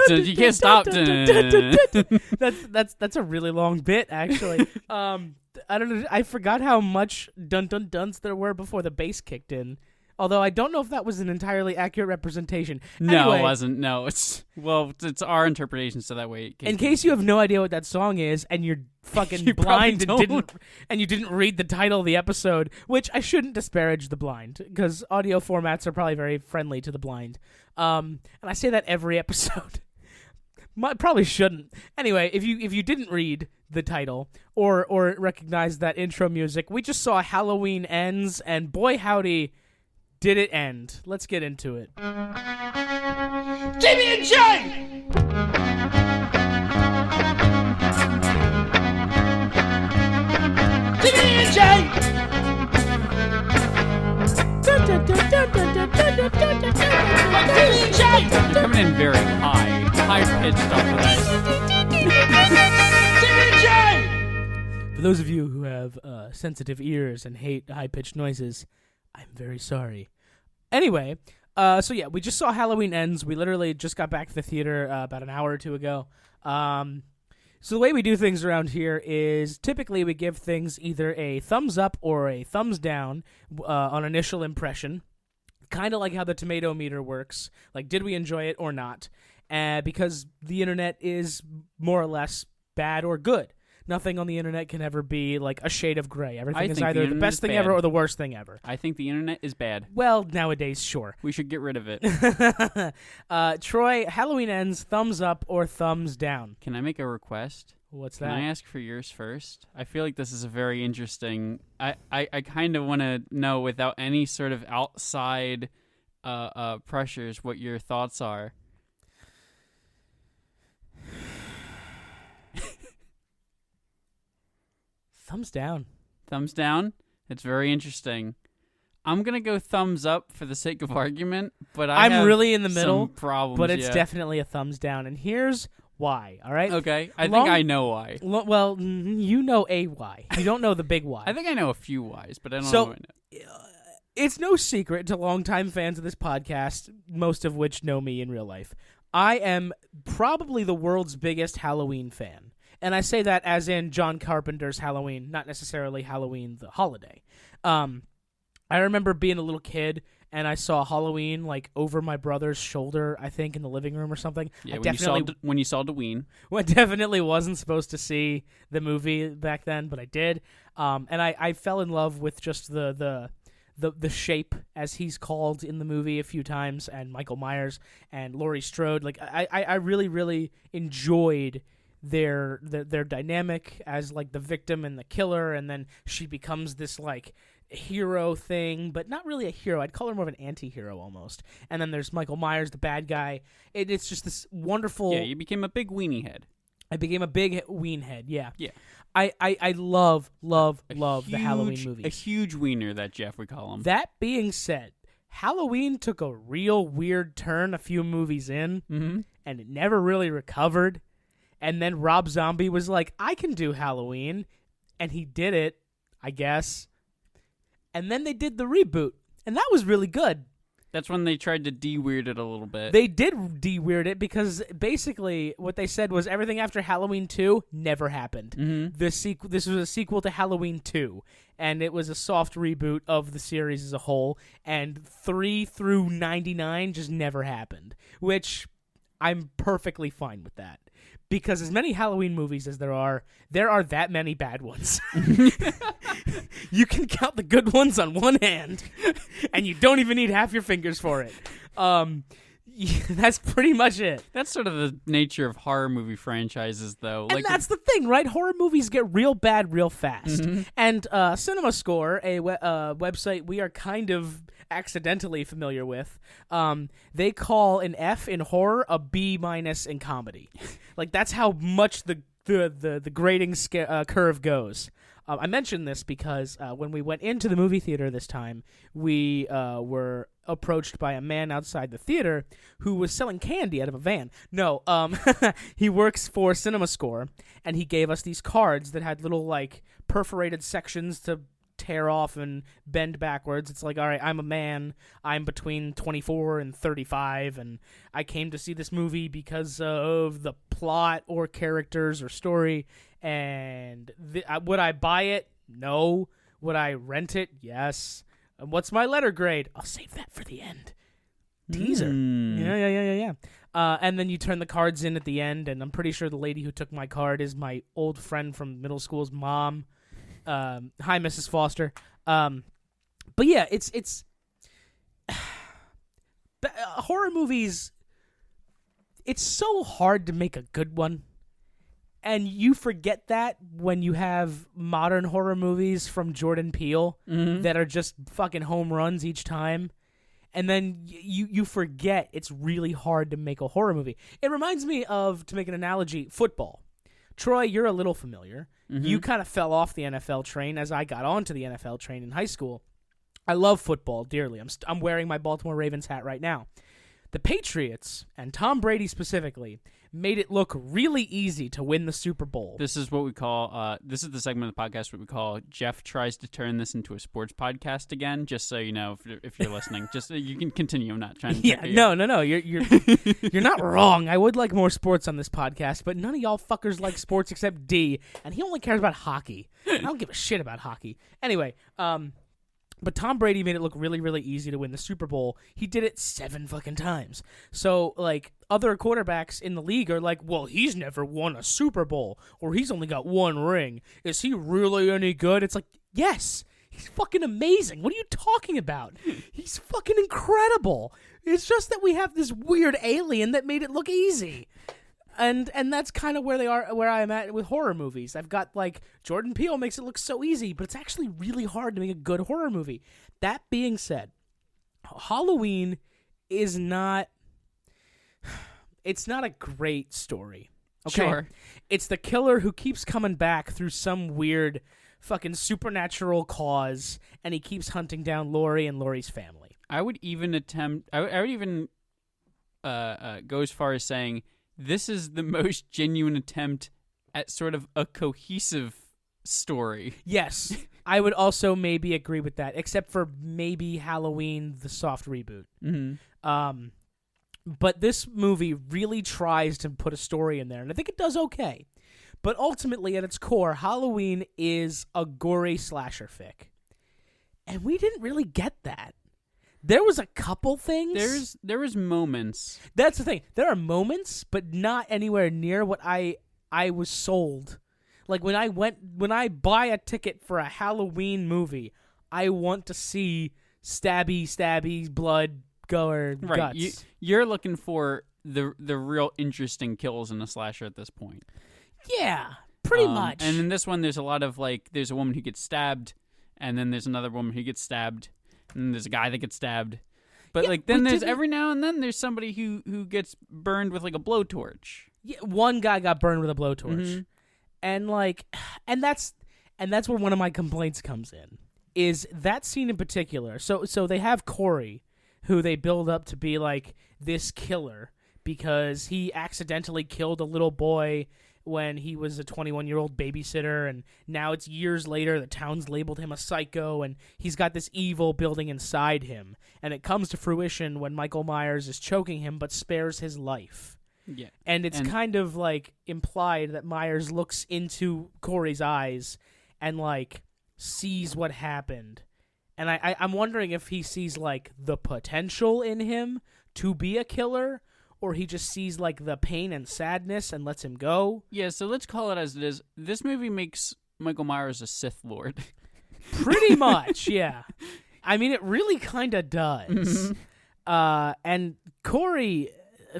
You can't stop. That's a really long bit, actually. I don't know. I forgot how much dun dun duns there were before the bass kicked in. Although I don't know if that was an entirely accurate representation. No, anyway, it wasn't. No, it's our interpretation, so that way. In case you have no idea what that song is, and you're fucking You blind probably and you didn't read the title of the episode, which I shouldn't disparage the blind, because audio formats are probably very friendly to the blind. And I say that every episode. Probably shouldn't. Anyway, if you didn't read the title or recognize that intro music, we just saw Halloween Ends, and boy howdy, did it end. Let's get into it. TB&J! TB&J! TB&J! Coming in very high pitched off of that. TB&J! For those of you who have sensitive ears and hate high-pitched noises, I'm very sorry. Anyway, so yeah, we just saw Halloween Ends. We literally just got back to the theater about an hour or two ago. So the way we do things around here is typically we give things either a thumbs up or a thumbs down on initial impression, kind of like how the tomato meter works. Like, did we enjoy it or not? Because the internet is more or less bad or good. Nothing on the internet can ever be like a shade of gray. Everything is either the best thing ever or the worst thing ever. I think the internet is bad. Well, nowadays, sure. We should get rid of it. Troy, Halloween Ends, thumbs up or thumbs down? Can I make a request? What's that? Can I ask for yours first? I feel like this is a very interesting... I kind of want to know, without any sort of outside pressures, what your thoughts are. Thumbs down. Thumbs down? It's very interesting. I'm going to go thumbs up for the sake of argument, but I'm really in the middle, some problems, but it's definitely a thumbs down, and here's why, all right? Okay, I think I know why. Well, you know a why. You don't know the big why. I think I know a few whys, but I don't know. It's no secret to longtime fans of this podcast, most of which know me in real life. I am probably the world's biggest Halloween fan. And I say that as in John Carpenter's Halloween, not necessarily Halloween the holiday. I remember being a little kid, and I saw Halloween like over my brother's shoulder, I think, in the living room or something. Yeah, when you saw Dwayne. Well, I definitely wasn't supposed to see the movie back then, but I did. And I fell in love with just the shape, as he's called in the movie a few times, and Michael Myers and Laurie Strode. Like I really, really enjoyed their dynamic as like the victim and the killer, and then she becomes this like hero thing, but not really a hero. I'd call her more of an anti-hero almost. And then there's Michael Myers, the bad guy. It's just this wonderful... Yeah, you became a big weenie head. I became a big ween head, yeah. Yeah. I love the Halloween movies. A huge wiener, that Jeff would call him. That being said, Halloween took a real weird turn a few movies in, and it never really recovered. And then Rob Zombie was like, I can do Halloween. And he did it, I guess. And then they did the reboot. And that was really good. That's when they tried to de-weird it a little bit. They did de-weird it because basically what they said was everything after Halloween 2 never happened. This was a sequel to Halloween 2. And it was a soft reboot of the series as a whole. And 3 through 99 just never happened. Which I'm perfectly fine with that. Because as many Halloween movies as there are that many bad ones. You can count the good ones on one hand, and you don't even need half your fingers for it. That's pretty much it. That's sort of the nature of horror movie franchises, though. And that's the thing, right? Horror movies get real bad real fast. And CinemaScore, a website we are kind of accidentally familiar with, they call an F in horror a B- in comedy. Like, that's how much the the grading curve goes. I mentioned this because when we went into the movie theater this time, we were approached by a man outside the theater who was selling candy out of a van. No, he works for CinemaScore, and he gave us these cards that had little like perforated sections to tear off and bend backwards. It's like, all right, I'm a man. I'm between 24 and 35, and I came to see this movie because of the plot or characters or story. And would I buy it? No. Would I rent it? Yes. And what's my letter grade? I'll save that for the end. Teaser. Yeah. And then you turn the cards in at the end, and I'm pretty sure the lady who took my card is my old friend from middle school's mom. Hi, Mrs. Foster. But yeah, it's horror movies. It's so hard to make a good one, and you forget that when you have modern horror movies from Jordan Peele that are just fucking home runs each time. And then you forget it's really hard to make a horror movie. It reminds me of, to make an analogy, football. Troy, you're a little familiar. You kind of fell off the NFL train as I got onto the NFL train in high school. I love football dearly. I'm wearing my Baltimore Ravens hat right now. The Patriots, and Tom Brady specifically, made it look really easy to win the Super Bowl. This is what we call, this is the segment of the podcast what we call Jeff tries to turn this into a sports podcast again, just so you know if you're listening. Just you can continue. I'm not trying to No. You're not wrong. I would like more sports on this podcast, but none of y'all fuckers like sports except D, and he only cares about hockey. I don't give a shit about hockey. Anyway, but Tom Brady made it look really, really easy to win the Super Bowl. He did it 7 fucking times. So, like, other quarterbacks in the league are like, well, he's never won a Super Bowl, or he's only got 1 ring. Is he really any good? It's like, yes, he's fucking amazing. What are you talking about? He's fucking incredible. It's just that we have this weird alien that made it look easy. And that's kind of where I'm at with horror movies. I've got, like, Jordan Peele makes it look so easy, but it's actually really hard to make a good horror movie. That being said, Halloween is not... It's not a great story. Okay? Sure. It's the killer who keeps coming back through some weird fucking supernatural cause, and he keeps hunting down Laurie and Laurie's family. I would even go as far as saying this is the most genuine attempt at sort of a cohesive story. Yes, I would also maybe agree with that, except for maybe Halloween, the soft reboot. But this movie really tries to put a story in there, and I think it does okay. But ultimately, at its core, Halloween is a gory slasher fic. And we didn't really get that. There was a couple things. There was moments. That's the thing. There are moments, but not anywhere near what I was sold. Like when I buy a ticket for a Halloween movie, I want to see stabby, blood, gore, right. guts. You're looking for the real interesting kills in a slasher at this point. Yeah, pretty much. And in this one, there's a lot of like, there's a woman who gets stabbed, and then there's another woman who gets stabbed. And there's a guy that gets stabbed. But Yeah, like then we there's didn't- every now and then there's somebody who gets burned with like a blowtorch. Yeah, one guy got burned with a blowtorch. And that's where one of my complaints comes in. Is that scene in particular. So they have Corey, who they build up to be like this killer because he accidentally killed a little boy when he was a 21-year-old babysitter, and now it's years later, the town's labeled him a psycho, and he's got this evil building inside him, and it comes to fruition when Michael Myers is choking him but spares his life. Yeah. And it's kind of like implied that Myers looks into Corey's eyes and like sees what happened. And I'm wondering if he sees like the potential in him to be a killer, or he just sees like the pain and sadness and lets him go. Yeah, so let's call it as it is. This movie makes Michael Myers a Sith Lord. Pretty much, yeah. I mean, it really kind of does. And Corey,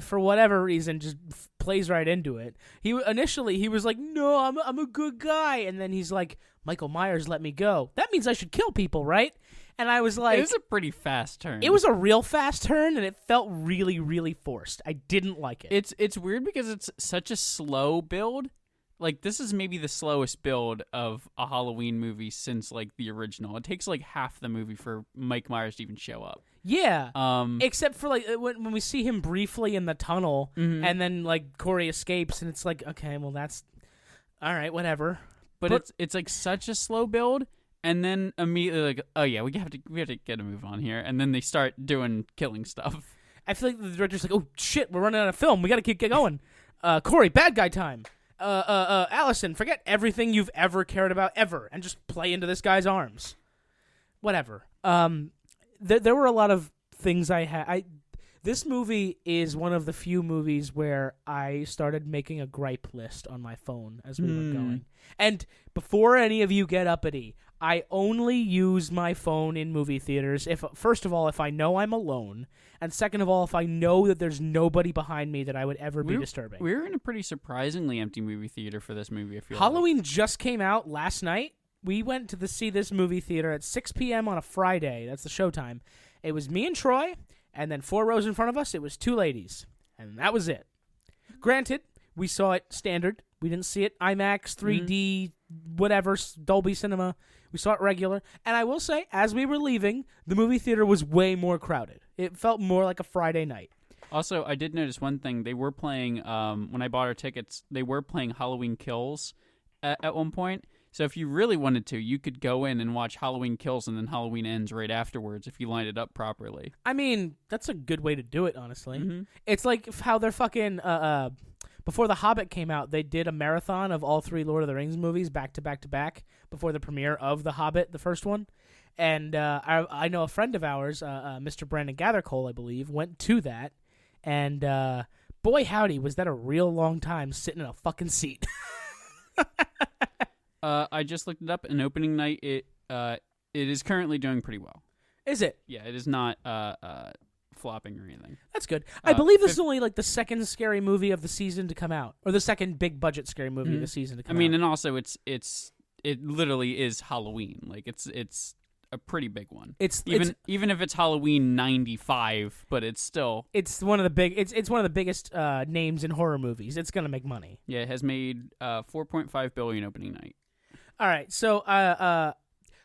for whatever reason, just plays right into it. Initially he was like, "No, I'm a good guy," and then he's like, "Michael Myers let me go. That means I should kill people, right?" And I was like, It was a pretty fast turn. it was a real fast turn, and it felt really, really forced. I didn't like it. It's weird because it's such a slow build, like this is maybe the slowest build of a Halloween movie since like the original. It takes like half the movie for Mike Myers to even show up. Yeah. Except for like when we see him briefly in the tunnel, and then like Corey escapes, and it's like, okay, well that's all right, whatever. But it's like such a slow build, and then immediately like, oh yeah, we have to get a move on here, and then they start doing killing stuff. I feel like the director's like, oh shit, we're running out of film. We got to keep going. Corey, bad guy time. Allison, forget everything you've ever cared about ever, and just play into this guy's arms. Whatever. There were a lot of things I had. This movie is one of the few movies where I started making a gripe list on my phone as we were going. And before any of you get uppity, I only use my phone in movie theaters first of all, if I know I'm alone, and second of all, if I know that there's nobody behind me that I would ever be disturbing. We were in a pretty surprisingly empty movie theater for this movie, I feel Halloween just came out last night. We went to see this movie theater at 6 p.m. on a Friday. That's the showtime. It was me and Troy, and then 4 rows in front of us, it was 2 ladies. And that was it. Granted, we saw it standard. We didn't see it IMAX, 3D, whatever, Dolby Cinema. We saw it regular. And I will say, as we were leaving, the movie theater was way more crowded. It felt more like a Friday night. Also, I did notice one thing. They were playing, when I bought our tickets, they were playing Halloween Kills at one point. So if you really wanted to, you could go in and watch Halloween Kills and then Halloween Ends right afterwards if you lined it up properly. I mean, that's a good way to do it, honestly. It's like how they're fucking... before The Hobbit came out, they did a marathon of all 3 Lord of the Rings movies back to back to back before the premiere of The Hobbit, the first one. And I know a friend of ours, Mr. Brandon Gathercole, I believe, went to that. And boy, howdy, was that a real long time sitting in a fucking seat. I just looked it up. And opening night, it is currently doing pretty well. Is it? Yeah, it is not flopping or anything. That's good. I believe this is only like the second scary movie of the season to come out, or the second big budget scary movie of the season to come out. I mean, and also it literally is Halloween. Like it's a pretty big one. Even if it's Halloween 95, but it's still one of the biggest names in horror movies. It's gonna make money. Yeah, it has made $4.5 billion opening night. All right, so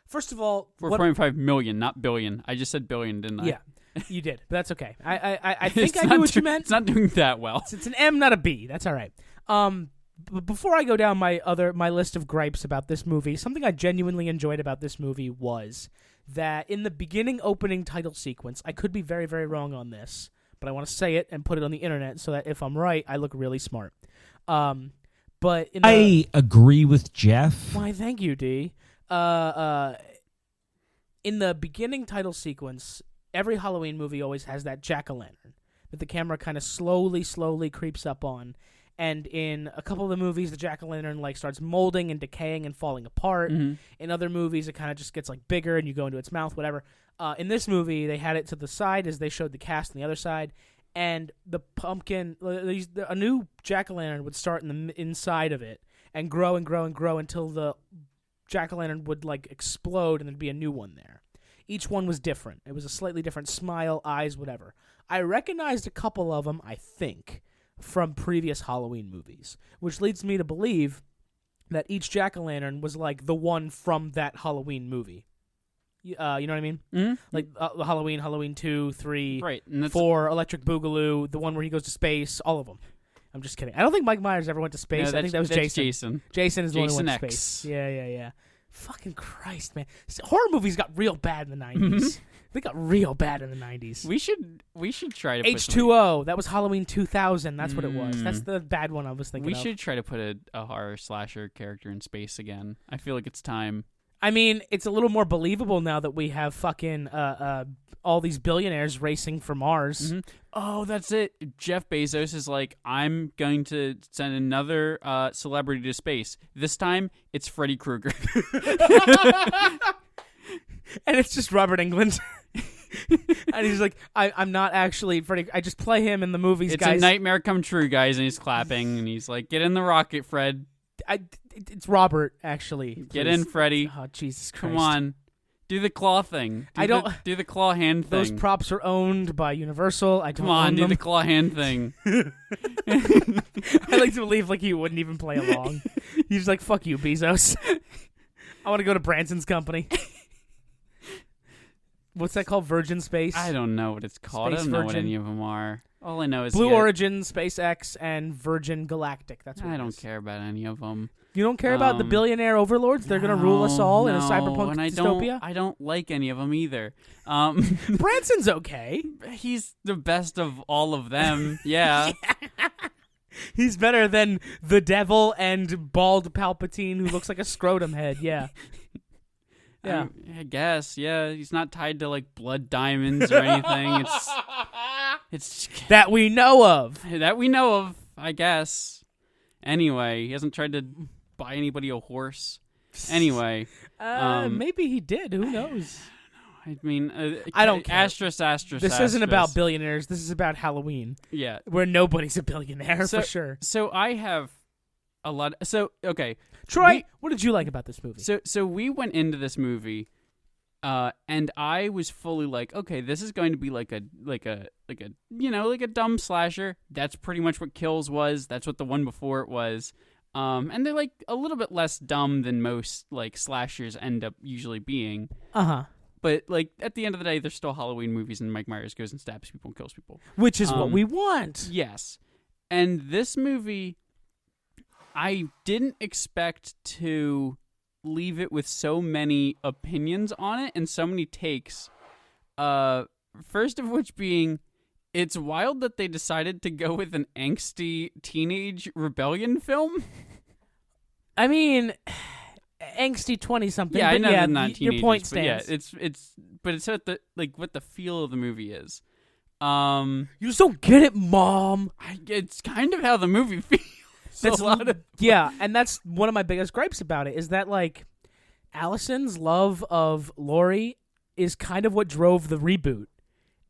first of all, 4.5 million, not billion. I just said billion, didn't I? Yeah, you did, but that's okay. I think I knew what you meant. It's not doing that well. It's an M, not a B. That's all right. Before I go down my list of gripes about this movie, something I genuinely enjoyed about this movie was that in the beginning opening title sequence, I could be very, very wrong on this, but I want to say it and put it on the internet so that if I'm right, I look really smart. But I agree with Jeff. Why, thank you, D. In the beginning title sequence, every Halloween movie always has that jack-o'-lantern that the camera kind of slowly creeps up on. And in a couple of the movies, the jack-o'-lantern like starts molding and decaying and falling apart. In other movies, it kind of just gets like bigger and you go into its mouth, whatever. In this movie, they had it to the side as they showed the cast on the other side. And the pumpkin, a new jack-o'-lantern would start in the inside of it and grow and grow and grow until the jack-o'-lantern would like explode and there'd be a new one there. Each one was different. It was a slightly different smile, eyes, whatever. I recognized a couple of them, I think, from previous Halloween movies, which leads me to believe that each jack-o'-lantern was like the one from that Halloween movie. You know what I mean? Mm-hmm. Like Halloween 2, 3, right, 4, Electric Boogaloo, the one where he goes to space, all of them. I'm just kidding. I don't think Mike Myers ever went to space. No, I think that was Jason. Jason is the one who went to X. space. Yeah. Fucking Christ, man. Horror movies got real bad in the 90s. They got real bad in the 90s. We should try to H2O. That was Halloween 2000. That's what it was. That's the bad one I was thinking of. We should try to put a horror slasher character in space again. I feel like it's time. I mean, it's a little more believable now that we have fucking all these billionaires racing for Mars. Mm-hmm. Oh, that's it. Jeff Bezos is like, I'm going to send another celebrity to space. This time, it's Freddy Krueger. And it's just Robert Englund. And he's like, I'm not actually Freddy. I just play him in the movies, guys. It's a nightmare come true, guys. And he's clapping. And he's like, get in the rocket, Fred. It's Robert, actually. Get in, Freddy. Oh, Jesus Christ. Come on. Do the claw thing. Do the claw hand thing. Those props are owned by Universal. I don't Come on, own do them. the claw hand thing. I like to believe like he wouldn't even play along. He's like, "Fuck you, Bezos. I want to go to Branson's company." What's that called? Virgin Space? I don't know what it's called. Space I don't know what Virgin. any of them are. All I know is Blue Origin, SpaceX, and Virgin Galactic. That's what I it don't is. care about any of them. You don't care about the billionaire overlords? They're going to rule us all in a cyberpunk and dystopia? I don't like any of them either. Branson's okay. He's the best of all of them. Yeah. He's better than the devil and bald Palpatine who looks like a scrotum head. Yeah. Yeah. I guess. Yeah. He's not tied to like blood diamonds or anything. It's That we know of. that we know of, I guess. Anyway, he hasn't tried to buy anybody a horse. Anyway. Maybe he did. Who knows? I mean, I don't care. Asterisk. This isn't about billionaires. This is about Halloween, Yeah. where nobody's a billionaire for sure. So I have a lot. Okay. Troy, what did you like about this movie? So we went into this movie, and I was fully like, okay, this is going to be like a dumb slasher. That's pretty much what Kills was. That's what the one before it was. And they're like a little bit less dumb than most like slashers end up usually being. But like at the end of the day, they're still Halloween movies, and Mike Myers goes and stabs people and kills people, Which is what we want. Yes, and this movie, I didn't expect to leave it with so many opinions on it and so many takes. First of which being, it's wild that they decided to go with an angsty teenage rebellion film. I mean, angsty 20-something. Yeah, I know they're not your teenagers, point but stands. yeah, it's what the feel of the movie is. You just don't get it, Mom. It's kind of how the movie feels. That's a lot of yeah, and that's one of my biggest gripes about it is that like Allison's love of Laurie is kind of what drove the reboot.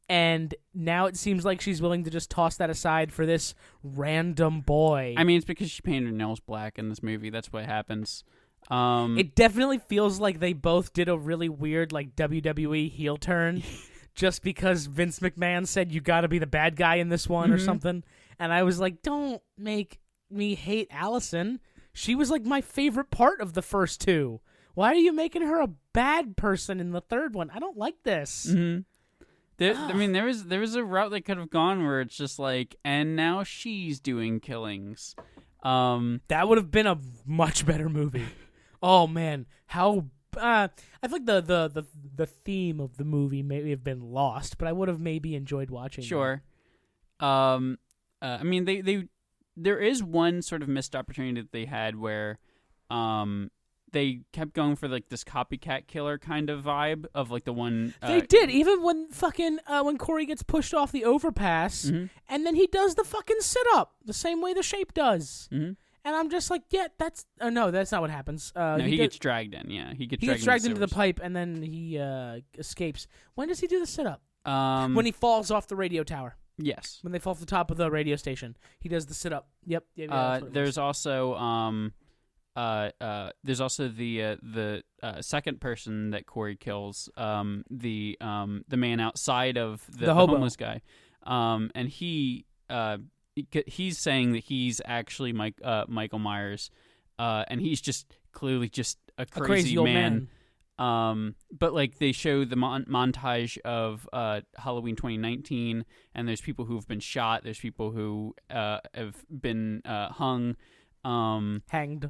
And now it seems like she's willing to just toss that aside for this random boy. I mean, it's because she painted her nails black in this movie. That's what happens. It definitely feels like they both did a really weird like WWE heel turn just because Vince McMahon said you got to be the bad guy in this one or something. And I was like, don't make me hate Allison. She was like my favorite part of the first two. Why are you making her a bad person in the third one? I don't like this. Mm-hmm. I mean, there was a route they could have gone where it's just like, and now she's doing killings. That would have been a much better movie. Oh man, how I feel like the theme of the movie may have been lost, but I would have maybe enjoyed watching. Sure. I mean, there is one sort of missed opportunity that they had where, they kept going for like this copycat killer kind of vibe of like the one they did even when fucking when Corey gets pushed off the overpass and then he does the fucking sit up the same way the Shape does, and I'm just like, yeah, that's no, that's not what happens. No, he gets dragged in. Yeah, he gets dragged into the pipe and then he escapes. When does he do the sit up? When he falls off the radio tower. Yes, when they fall off the top of the radio station, he does the sit up. Yep. There's also there's also the second person that Corey kills, the man outside of the homeless guy, and he's saying that he's actually Michael Myers, and he's just clearly just a crazy old man. But like they show the montage of Halloween 2019, and there's people who've been shot. There's people who have been hung. Hanged.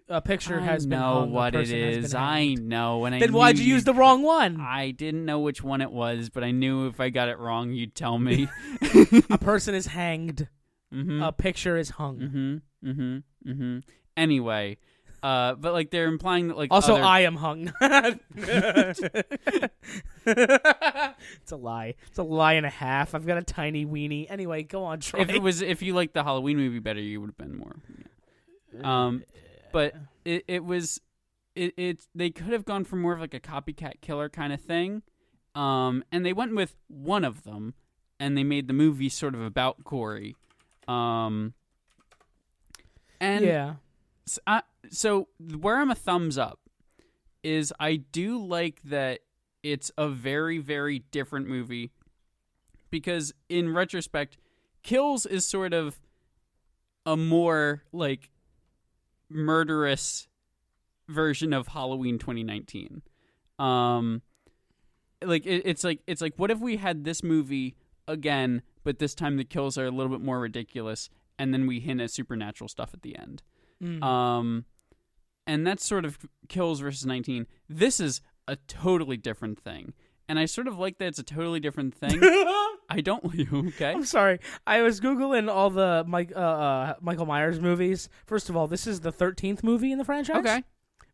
A picture has been hung. I know what it is. I know. And then why'd you use the wrong one? I didn't know which one it was, but I knew if I got it wrong, you'd tell me. A person is hanged. A picture is hung. Anyway, but like they're implying that like also I am hung. It's a lie. It's a lie and a half. I've got a tiny weenie. Anyway, go on, Troy. If you liked the Halloween movie better, you would have been more. But they could have gone for more of like a copycat killer kind of thing, and they went with one of them, and they made the movie sort of about Corey, and yeah. So where I'm a thumbs up is I do like that it's a very, very different movie because in retrospect, Kills is sort of a more like murderous version of Halloween 2019. It's like what if we had this movie again, but this time the kills are a little bit more ridiculous, and then we hint at supernatural stuff at the end. And that's sort of Kills versus 19. This is a totally different thing. And I sort of like that it's a totally different thing. I don't... Okay? I'm sorry. I was Googling all the Michael Myers movies. First of all, this is the 13th movie in the franchise. Okay.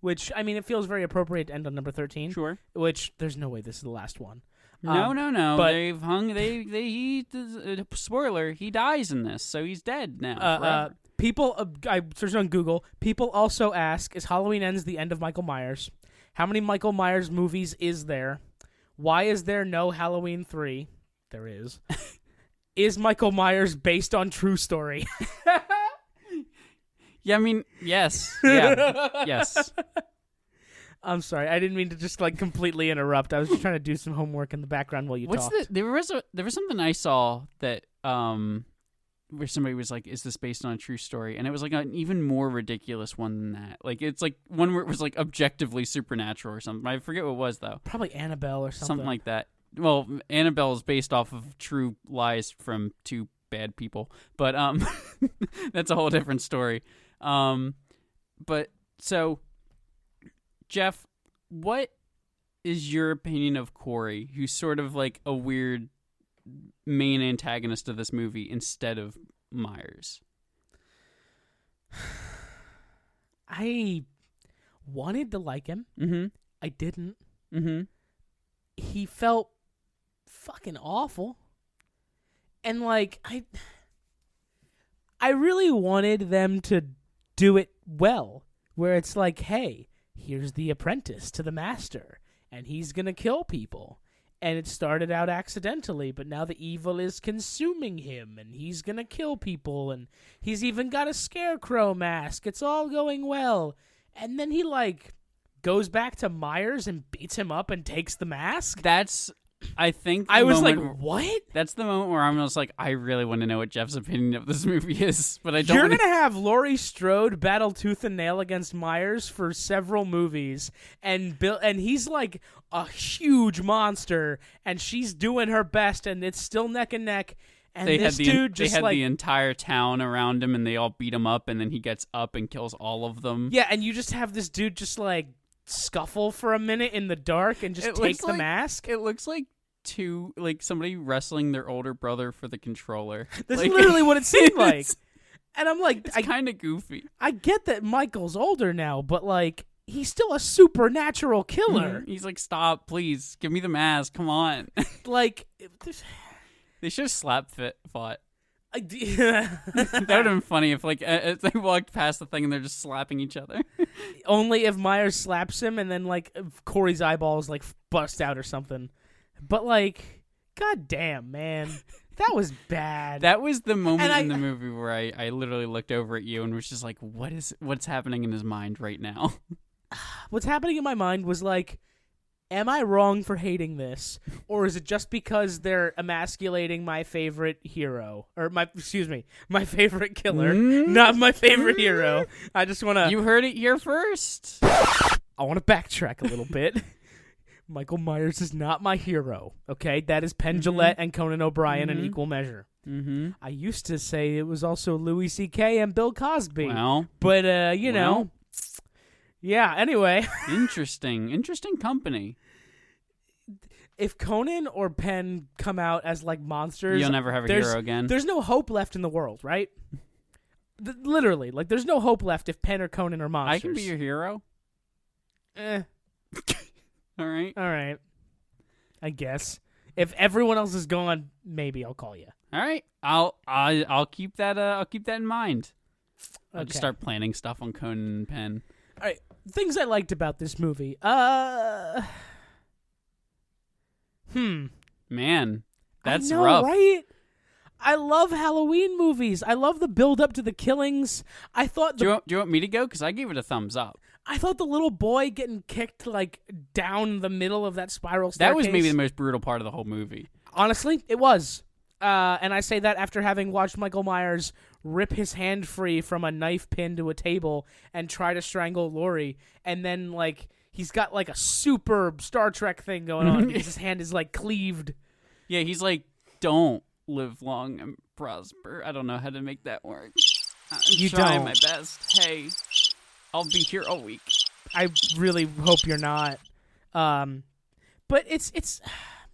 Which, I mean, it feels very appropriate to end on number 13. Sure. Which, there's no way this is the last one. No. But They've hung... spoiler, he dies in this, so he's dead now forever. People, I searched on Google, people also ask, is Halloween Ends the end of Michael Myers? How many Michael Myers movies is there? Why is there no Halloween 3? There is. Is Michael Myers based on true story? Yeah, I mean, yes. Yeah, yes. I'm sorry, I didn't mean to just like completely interrupt. I was just trying to do some homework in the background while you talked. There was something I saw that where somebody was like, "Is this based on a true story?" And it was like an even more ridiculous one than that. Like it's like one where it was like objectively supernatural or something. I forget what it was though. Probably Annabelle or something. Something like that. Well, Annabelle is based off of true lies from two bad people, but that's a whole different story. But so, Jeff, what is your opinion of Corey, who's sort of like a weird main antagonist of this movie instead of Myers? I wanted to like him. Mm-hmm. I didn't. Mm-hmm. He felt fucking awful. And like I really wanted them to do it well, where it's like, hey, here's the apprentice to the master, and he's gonna kill people. And it started out accidentally, but now the evil is consuming him, and he's gonna kill people, and he's even got a scarecrow mask. It's all going well. And then he, like, goes back to Myers and beats him up and takes the mask. That's, I think, I was like, what? That's the moment where I'm just like, I really want to know what Jeff's opinion of this movie is, but I don't. You're gonna have Laurie Strode battle tooth and nail against Myers for several movies, and he's like a huge monster, and she's doing her best, and it's still neck and neck. And they this had dude just like the entire town around him, and they all beat him up, and then he gets up and kills all of them. Yeah, and you just have this dude just like scuffle for a minute in the dark and just take the mask. It looks like somebody wrestling their older brother for the controller. That's literally what it seemed like. And I'm like, it's kind of goofy. I get that Michael's older now, but like he's still a supernatural killer. He's like, stop, please, give me the mask, come on. Like they should have fought. That would have been funny if like as they walked past the thing and they're just slapping each other. Only if Myers slaps him and then like Corey's eyeballs like bust out or something. But like, god damn, man, that was bad. That was the moment in the movie where I literally looked over at you and was just like, what's happening in his mind right now? What's happening in my mind was like, am I wrong for hating this, or is it just because they're emasculating my favorite hero, or my favorite killer, not my favorite hero? I just want to. You heard it here first. I want to backtrack a little bit. Michael Myers is not my hero. Okay, that is Penn Jillette and Conan O'Brien in equal measure. Mm-hmm. I used to say it was also Louis C.K. and Bill Cosby. Well, but you know. Yeah, anyway. Interesting company. If Conan or Penn come out as like monsters, you'll never have a hero again. There's no hope left in the world, right? Literally, like there's no hope left if Penn or Conan are monsters. I can be your hero. All right. I guess if everyone else is gone, maybe I'll call you. All right. I'll keep that. I'll keep that in mind. I'll just Okay. start planning stuff on Conan and Penn. All right. Things I liked about this movie. Man, that's I know, rough. Right? I love Halloween movies. I love the build up to the killings. I thought Do you want me to go? Because I gave it a thumbs up. I thought the little boy getting kicked like down the middle of that spiral staircase. That was maybe the most brutal part of the whole movie. Honestly, it was. And I say that after having watched Michael Myers rip his hand free from a knife pinned to a table and try to strangle Laurie, and then like he's got like a super Star Trek thing going on because his hand is like cleaved. Yeah, he's like, don't live long and prosper. I don't know how to make that work. I'm trying my best. Hey, I'll be here all week. I really hope you're not. But it's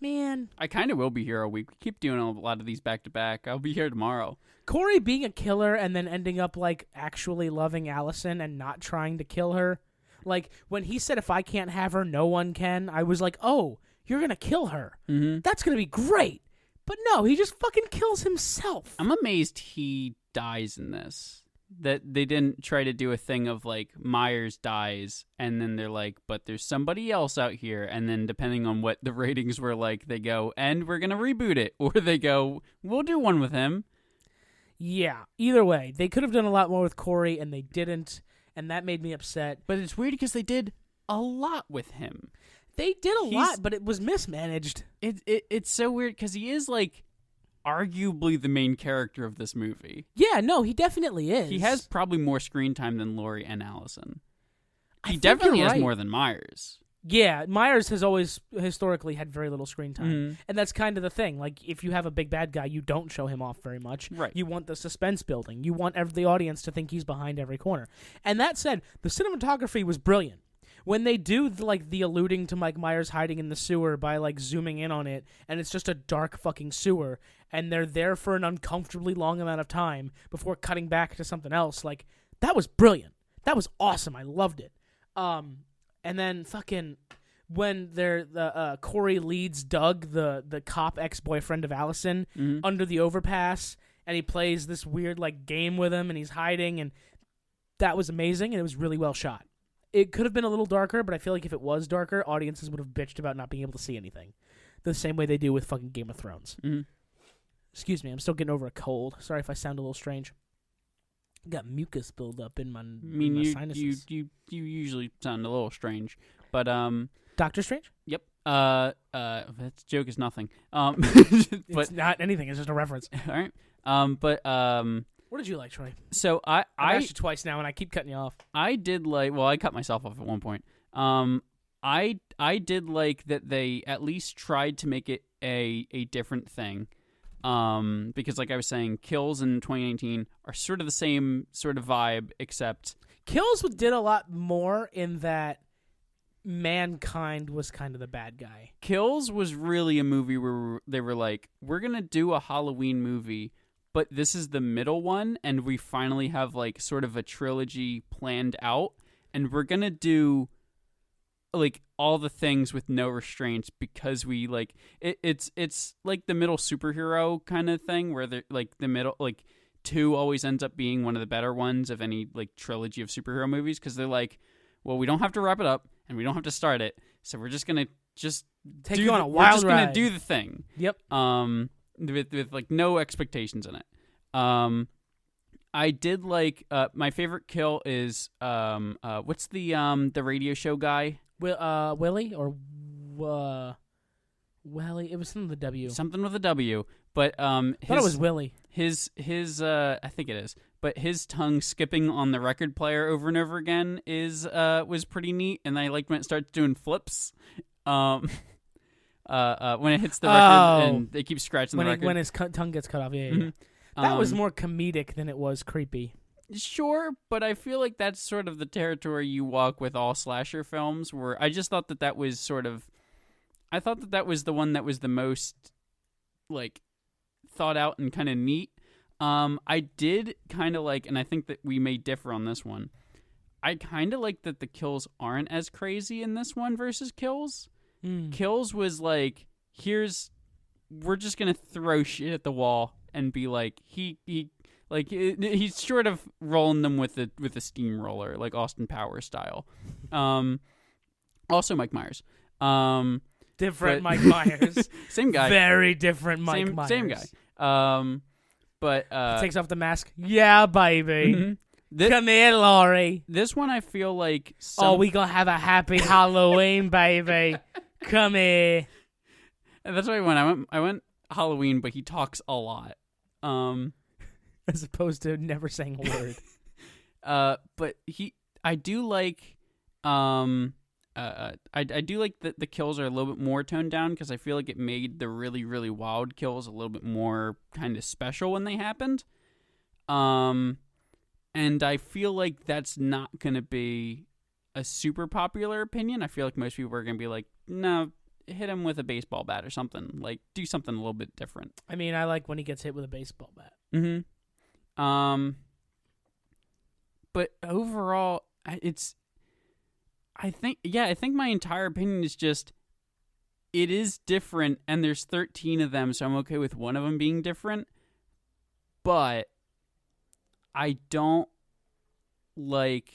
man. I kind of will be here all week. We keep doing a lot of these back to back. I'll be here tomorrow. Corey being a killer and then ending up like actually loving Allison and not trying to kill her. Like when he said, "If I can't have her, no one can," I was like, "Oh, you're gonna kill her. Mm-hmm. That's gonna be great." But no, he just fucking kills himself. I'm amazed he dies in this. That they didn't try to do a thing of like Myers dies and then they're like, but there's somebody else out here, and then depending on what the ratings were like, they go, and we're gonna reboot it, or they go, we'll do one with him. Yeah, either way, they could have done a lot more with Corey and they didn't, and that made me upset. But it's weird because they did a lot with him. They did a lot, but it was mismanaged. It's so weird because he is like arguably the main character of this movie. Yeah, no, he definitely is. He has probably more screen time than Laurie and Allison. He think definitely you're has right. more than Myers. Yeah, Myers has always historically had very little screen time. Mm-hmm. And that's kind of the thing. Like, if you have a big bad guy, you don't show him off very much. Right. You want the suspense building. You want the audience to think he's behind every corner. And that said, the cinematography was brilliant. When they do the alluding to Mike Myers hiding in the sewer by like zooming in on it, and it's just a dark fucking sewer, and they're there for an uncomfortably long amount of time before cutting back to something else, like that was brilliant. That was awesome. I loved it. And then fucking when Corey leads Doug, the cop ex-boyfriend of Allison, under the overpass, and he plays this weird like game with him, and he's hiding, and that was amazing, and it was really well shot. It could have been a little darker, but I feel like if it was darker, audiences would have bitched about not being able to see anything. The same way they do with fucking Game of Thrones. Mm-hmm. Excuse me, I'm still getting over a cold. Sorry if I sound a little strange. Got mucus buildup in my sinuses. You usually sound a little strange, but Doctor Strange? Yep. That joke is nothing. But it's not anything. It's just a reference. All right. What did you like, Troy? So I've asked you twice now, and I keep cutting you off. I did like. Well, I cut myself off at one point. I did like that they at least tried to make it a different thing. Because like I was saying, Kills in 2019 are sort of the same sort of vibe, except Kills did a lot more in that Mankind was kind of the bad guy. Kills was really a movie where they were like, we're gonna do a Halloween movie, but this is the middle one, and we finally have like sort of a trilogy planned out, and we're gonna do like all the things with no restraints because we like it's like the middle superhero kind of thing where they're like the middle, like 2 always ends up being one of the better ones of any like trilogy of superhero movies, because they're like, well, we don't have to wrap it up and we don't have to start it, so we're just gonna take you on a wild ride. We're just gonna do the thing. Yep. With like no expectations in it. I did like my favorite kill is what's the radio show guy? Willie or Welly? It was something with a W. Something with a W. But I thought it was Willie. His I think it is. But his tongue skipping on the record player over and over again was pretty neat, and I liked when it starts doing flips. When it hits the record and they keep scratching the record. When his tongue gets cut off, yeah. Mm-hmm. That was more comedic than it was creepy. Sure, but I feel like that's sort of the territory you walk with all slasher films, where I just thought that was sort of... I thought that was the one that was the most, like, thought out and kind of neat. I did kind of like, and I think that we may differ on this one, I kind of like that the kills aren't as crazy in this one versus Kills. Kills was like, we're just gonna throw shit at the wall and be like, he's sort of rolling them with a steamroller, like Austin Powers style. Also Mike Myers. Different Mike Myers. Same guy. Very different Mike Myers. Same guy. But takes off the mask. Yeah, baby. Mm-hmm. Come here, Laurie. This one I feel like we gonna have a happy Halloween, baby. Come here. And that's why I went Halloween, but he talks a lot. As opposed to never saying a word. But I do like I do like that the kills are a little bit more toned down, because I feel like it made the really, really wild kills a little bit more kind of special when they happened. And I feel like that's not going to be a super popular opinion. I feel like most people are going to be like, no, hit him with a baseball bat or something. Like, do something a little bit different. I mean, I like when he gets hit with a baseball bat. Mm-hmm. But overall, I think my entire opinion is just, it is different, and there's 13 of them, so I'm okay with one of them being different. But I don't like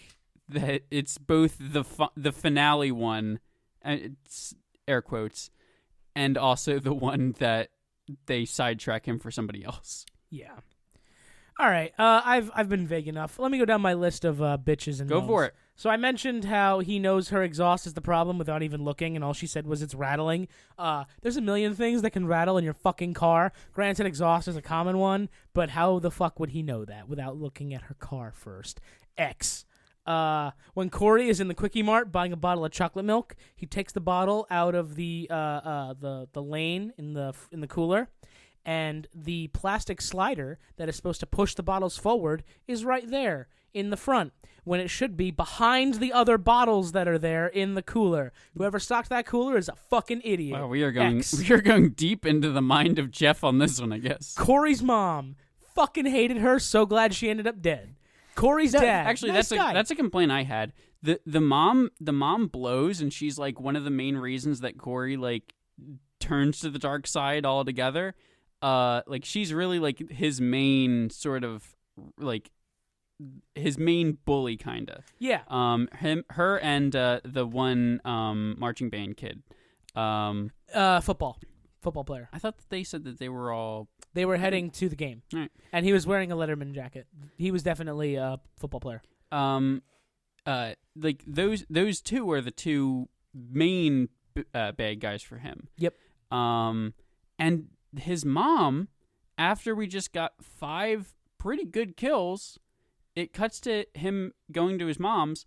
that it's both the finale one, it's air quotes, and also the one that they sidetrack him for somebody else. Yeah. All right. I've been vague enough. Let me go down my list of bitches and Go moles. for it. So I mentioned how he knows her exhaust is the problem without even looking, and all she said was it's rattling. There's a million things that can rattle in your fucking car. Granted, exhaust is a common one, but how the fuck would he know that without looking at her car first? X. When Corey is in the Quickie Mart buying a bottle of chocolate milk, he takes the bottle out of the lane in the cooler, and the plastic slider that is supposed to push the bottles forward is right there in the front, when it should be behind the other bottles that are there in the cooler. Whoever stocked that cooler is a fucking idiot. Wow, we are going deep into the mind of Jeff on this one, I guess. Corey's mom fucking hated her. So glad she ended up dead. Corey's dad. Actually, nice guy. that's a complaint I had. The mom blows, and she's like one of the main reasons that Corey like turns to the dark side altogether. Like she's really like his main sort of like his main bully, kinda. Yeah. Her, and the one marching band kid. Football player. I thought that they said that they were all. They were heading to the game, right. And he was wearing a Letterman jacket. He was definitely a football player. Like those two are the two main bad guys for him. Yep. And his mom, after we just got 5 pretty good kills, it cuts to him going to his mom's,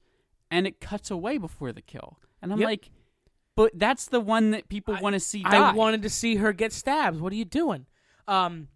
and it cuts away before the kill. And I'm like, but that's the one that people want to see die. I wanted to see her get stabbed. What are you doing?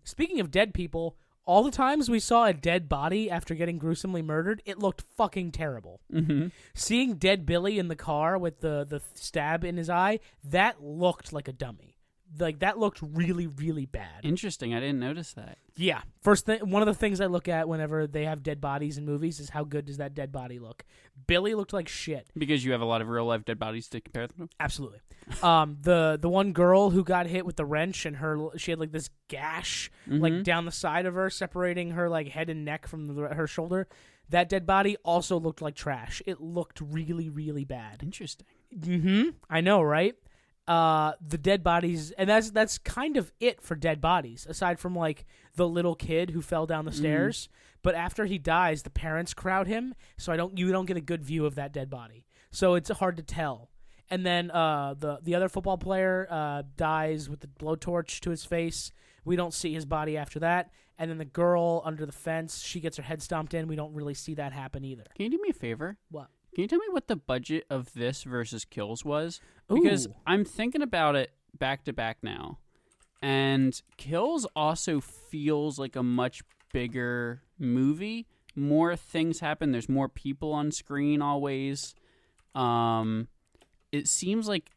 Speaking of dead people, all the times we saw a dead body after getting gruesomely murdered, it looked fucking terrible. Mm-hmm. Seeing dead Billy in the car with the stab in his eye, that looked like a dummy. Like, that looked really, really bad. Interesting. I didn't notice that. Yeah. One of the things I look at whenever they have dead bodies in movies is how good does that dead body look. Billy looked like shit. Because you have a lot of real-life dead bodies to compare them to? Absolutely. The one girl who got hit with the wrench, and she had like this gash like down the side of her, separating her like head and neck from her shoulder. That dead body also looked like trash. It looked really, really bad. Interesting. Mm-hmm. I know, right? The dead bodies, and that's kind of it for dead bodies, aside from like the little kid who fell down the stairs. But after he dies, the parents crowd him, so you don't get a good view of that dead body. So it's hard to tell. And then the other football player dies with the blowtorch to his face. We don't see his body after that. And then the girl under the fence, she gets her head stomped in. We don't really see that happen either. Can you do me a favor? What? Can you tell me what the budget of this versus Kills was? Because I'm thinking about it back to back now. And Kills also feels like a much bigger movie. More things happen. There's more people on screen always. It seems like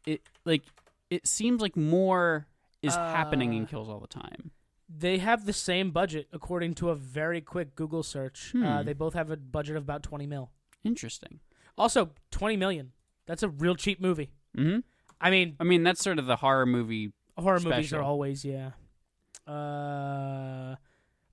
more is happening in Kills all the time. They have the same budget according to a very quick Google search. They both have a budget of about $20 million. Interesting. Also, $20 million. That's a real cheap movie. Mm-hmm. I mean, that's sort of the horror movie. Movies are always, yeah.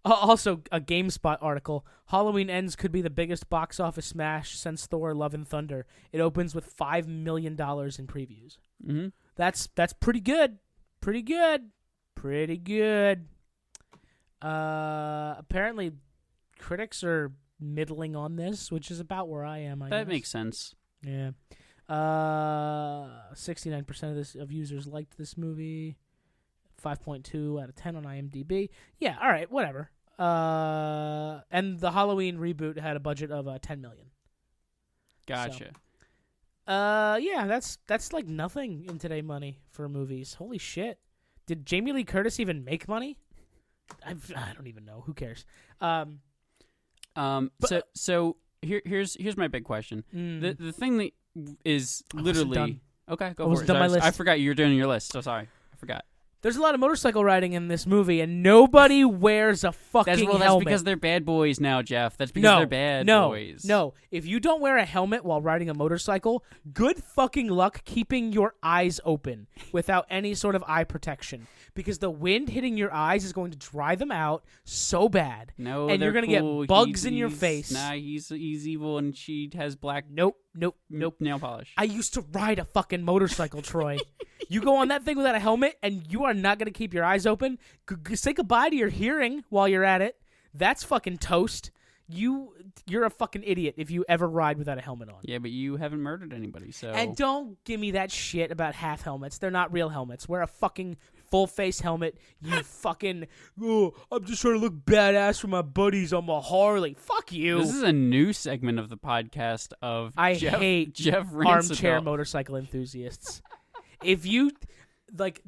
Also, a GameSpot article. Halloween Ends could be the biggest box office smash since Thor: Love and Thunder. It opens with $5 million in previews. Mm-hmm. That's pretty good. Pretty good. Apparently, critics are middling on this, which is about where I am. I That guess. makes sense. Yeah. 69% of users liked this movie. 5.2 out of 10 on IMDb. Yeah, all right, whatever. And the Halloween reboot had a budget of $10 million. Gotcha. Yeah, that's like nothing in today money for movies. Holy shit. Did Jamie Lee Curtis even make money? I don't even know. Who cares? So here's my big question. The thing that is I wasn't literally done. okay. Go I for wasn't it. done my Sorry, list. I forgot you were doing your list. So sorry, I forgot. There's a lot of motorcycle riding in this movie, and nobody wears a fucking That's helmet. because they're bad boys now, Jeff. That's because they're bad boys. No, if you don't wear a helmet while riding a motorcycle, good fucking luck keeping your eyes open without any sort of eye protection. Because the wind hitting your eyes is going to dry them out so bad. No, and they're you're going to cool. get bugs in your He's- face. Nah, he's evil, and she has black Nope. nail polish. I used to ride a fucking motorcycle, Troy. You go on that thing without a helmet, and you are not going to keep your eyes open. Say goodbye to your hearing while you're at it. That's fucking toast. You're a fucking idiot if you ever ride without a helmet on. Yeah, but you haven't murdered anybody, so. And don't give me that shit about half helmets. They're not real helmets. Wear a fucking full face helmet. You fucking. Oh, I'm just trying to look badass for my buddies on my Harley. Fuck you. This is a new segment of the podcast of I Jeff, hate Jeff armchair Ranceville. motorcycle enthusiasts. If you like,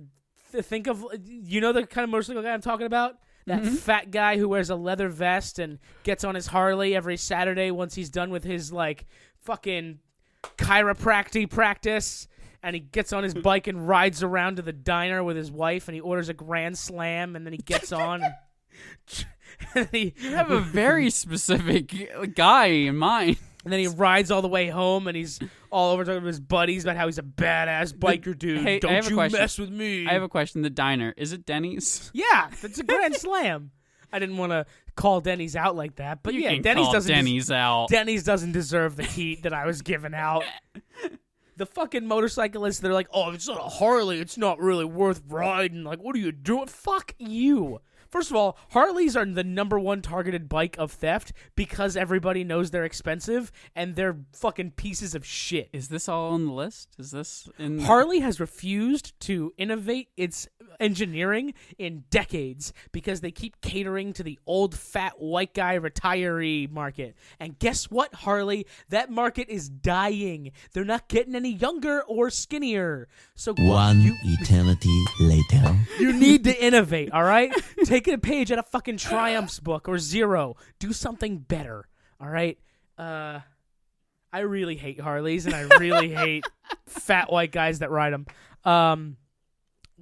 think of the kind of motorcycle guy I'm talking about. That fat guy who wears a leather vest and gets on his Harley every Saturday once he's done with his like fucking chiropractic practice, and he gets on his bike and rides around to the diner with his wife, and he orders a Grand Slam, and then he gets on. And You have a very specific guy in mind. And then he rides all the way home, and he's all over talking to his buddies about how he's a badass biker dude. Hey, I Don't have a you question. mess with me. I have a question. The diner, is it Denny's? Yeah, that's a Grand Slam. I didn't want to call Denny's out like that, but You yeah, can Denny's call doesn't. Denny's out. Denny's doesn't deserve the heat that I was giving out. The fucking motorcyclists, they're like, oh, it's not a Harley. It's not really worth riding. Like, what are you doing? Fuck you. First of all, Harleys are the number one targeted bike of theft because everybody knows they're expensive and they're fucking pieces of shit. Is this all on the list? Is this in Harley has refused to innovate its engineering in decades because they keep catering to the old fat white guy retiree market. And guess what, Harley? That market is dying. They're not getting any younger or skinnier. So One eternity later. you need to innovate, all right? Take a page out of fucking Triumph's book or Zero. Do something better, all right? I really hate Harleys, and I really hate fat white guys that ride them.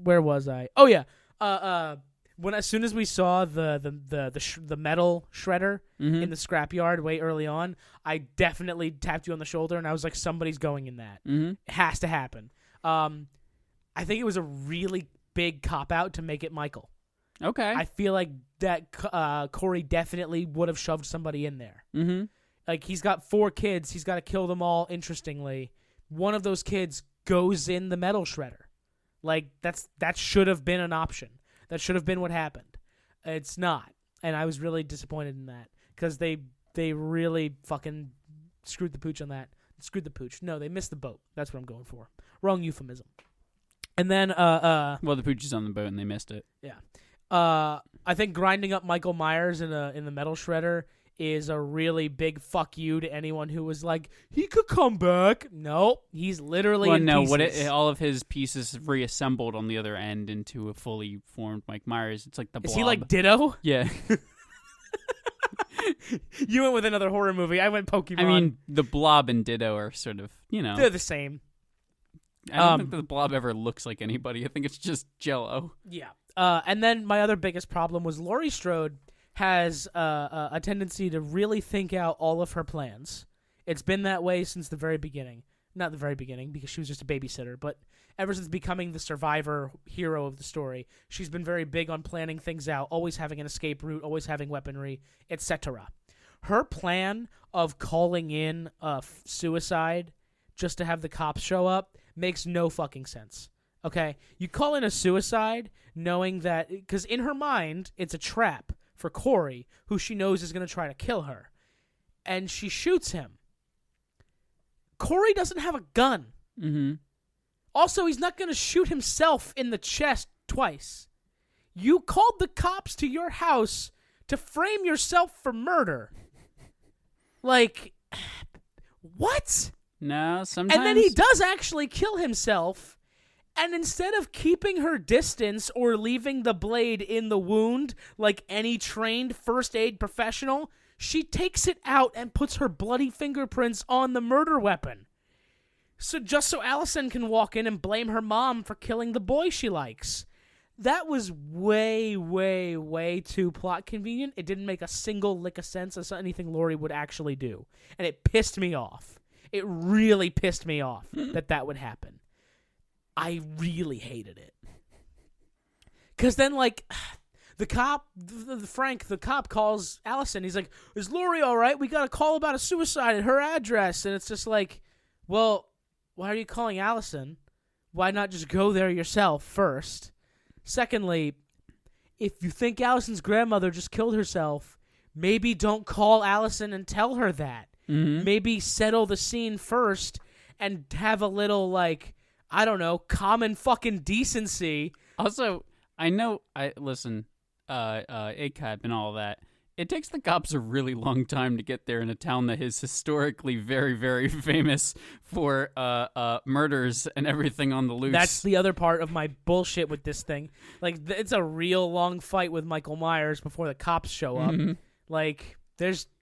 Where was I? Oh yeah. As soon as we saw the metal shredder in the scrapyard way early on, I definitely tapped you on the shoulder, and I was like, somebody's going in that. It has to happen. I think it was a really big cop out to make it Michael. Okay. I feel like that Corey definitely would have shoved somebody in there. Mm-hmm. Like, he's got 4 kids. He's got to kill them all, interestingly. One of those kids goes in the metal shredder. Like, that should have been an option. That should have been what happened. It's not. And I was really disappointed in that. Because they really fucking screwed the pooch on that. Screwed the pooch. No, they missed the boat. That's what I'm going for. Wrong euphemism. And then, well, the pooch is on the boat and they missed it. yeah. I think grinding up Michael Myers in the metal shredder is a really big fuck you to anyone who was like, he could come back. Nope, he's literally in pieces. All of his pieces reassembled on the other end into a fully formed Mike Myers. It's like the Blob. Is he like Ditto? Yeah. You went with another horror movie. I went Pokemon. I mean, the Blob and Ditto are sort of, they're the same. I don't think the Blob ever looks like anybody. I think it's just Jell-O. Yeah. And then my other biggest problem was Laurie Strode has a tendency to really think out all of her plans. It's been that way since the very beginning. Not the very beginning, because she was just a babysitter, but ever since becoming the survivor hero of the story, she's been very big on planning things out, always having an escape route, always having weaponry, etc. Her plan of calling in a suicide just to have the cops show up makes no fucking sense. Okay? You call in a suicide knowing that, because in her mind, it's a trap for Corey, who she knows is going to try to kill her. and she shoots him. Corey doesn't have a gun. Mm-hmm. Also, he's not going to shoot himself in the chest twice. You called the cops to your house to frame yourself for murder. Like, what? No, sometimes... And then he does actually kill himself, and instead of keeping her distance or leaving the blade in the wound like any trained first aid professional, she takes it out and puts her bloody fingerprints on the murder weapon. So just so Allison can walk in and blame her mom for killing the boy she likes. That was way, way, way too plot convenient. It didn't make a single lick of sense as anything Laurie would actually do. And it pissed me off. It really pissed me off that would happen. I really hated it. Because then, like, the cop, Frank, the cop calls Allison. He's like, is Laurie all right? We got a call about a suicide at her address. And it's just like, well, why are you calling Allison? Why not just go there yourself first? Secondly, if you think Allison's grandmother just killed herself, maybe don't call Allison and tell her that. Mm-hmm. Maybe settle the scene first and have a little, like, I don't know, common fucking decency. Also, listen, ACAB and all that. It takes the cops a really long time to get there in a town that is historically very, very famous for murders and everything on the loose. That's the other part of my bullshit with this thing. Like, it's a real long fight with Michael Myers before the cops show up. Mm-hmm. Like,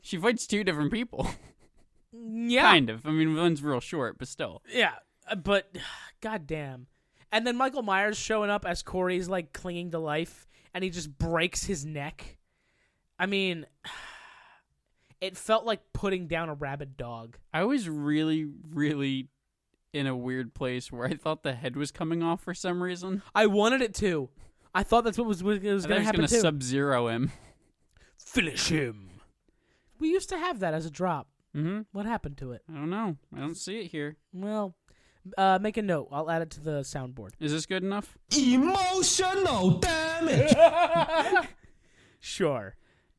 She fights two different people. Yeah. Kind of. I mean, one's real short, but still. Yeah, but goddamn. And then Michael Myers showing up as Corey's, like, clinging to life, and he just breaks his neck. I mean, it felt like putting down a rabid dog. I was really, really in a weird place where I thought the head was coming off for some reason. I wanted it to. I thought that's what was going to happen too. Sub-Zero him. Finish him. We used to have that as a drop. Mm-hmm. What happened to it? I don't know. I don't see it here. Well, make a note. I'll add it to the soundboard. Is this good enough? Emotional damage. Sure.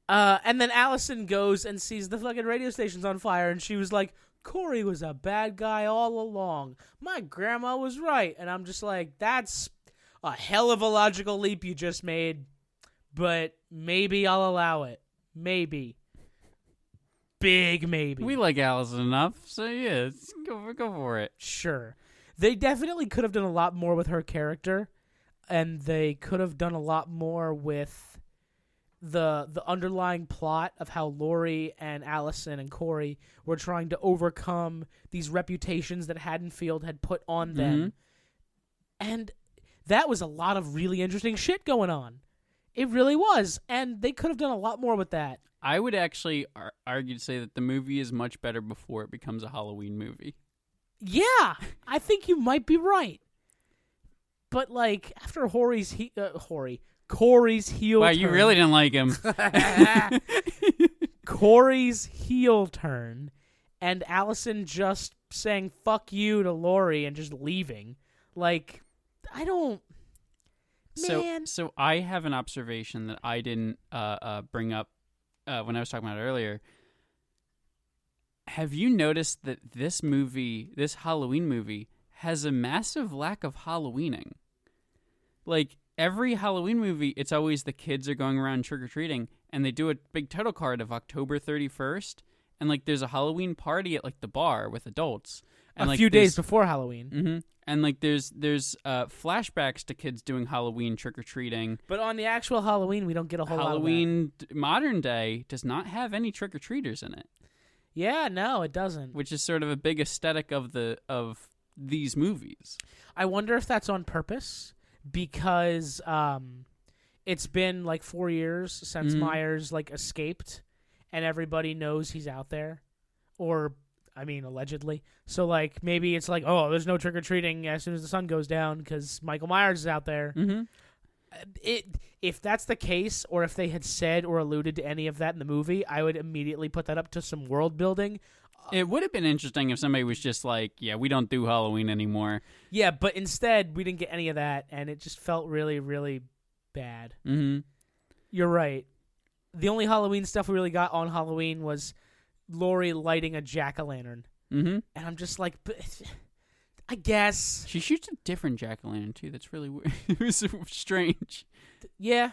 And then Allison goes and sees the fucking radio station's on fire, and she was like, Corey was a bad guy all along. My grandma was right. And I'm just like, that's a hell of a logical leap you just made, but maybe I'll allow it. Maybe. Big maybe. We like Allison enough, so yeah, go for it. Sure. They definitely could have done a lot more with her character, and they could have done a lot more with the underlying plot of how Laurie and Allison and Corey were trying to overcome these reputations that Haddonfield had put on them. Mm-hmm. And that was a lot of really interesting shit going on. It really was, and they could have done a lot more with that. I would actually argue to say that the movie is much better before it becomes a Halloween movie. Yeah, I think you might be right. But, like, after Corey's heel Wow, turn... you really didn't like him. Corey's heel turn, and Allison just saying, fuck you to Laurie and just leaving. Like, I don't... Man. So I have an observation that I didn't bring up when I was talking about it earlier. Have you noticed that this Halloween movie, has a massive lack of Halloweening? Like, every Halloween movie, it's always the kids are going around trick-or-treating, and they do a big title card of October 31st, and, like, there's a Halloween party at, like, the bar with adults. And, a few days before Halloween. Mm-hmm. And, like, there's flashbacks to kids doing Halloween trick-or-treating. But on the actual Halloween, we don't get a whole lot of that. Halloween modern day does not have any trick-or-treaters in it. Yeah, no, it doesn't. Which is sort of a big aesthetic of these movies. I wonder if that's on purpose, because it's been, like, 4 years since Myers, like, escaped, and everybody knows he's out there. Or... I mean, allegedly. So, like, maybe it's like, oh, there's no trick-or-treating as soon as the sun goes down because Michael Myers is out there. Mm-hmm. If that's the case, or if they had said or alluded to any of that in the movie, I would immediately put that up to some world building. It would have been interesting if somebody was just like, yeah, we don't do Halloween anymore. Yeah, but instead, we didn't get any of that, and it just felt really, really bad. Mm-hmm. You're right. The only Halloween stuff we really got on Halloween was Laurie lighting a jack-o'-lantern. Mm-hmm. And I'm just like, I guess. She shoots a different jack-o'-lantern, too. That's really weird. It was strange. Yeah.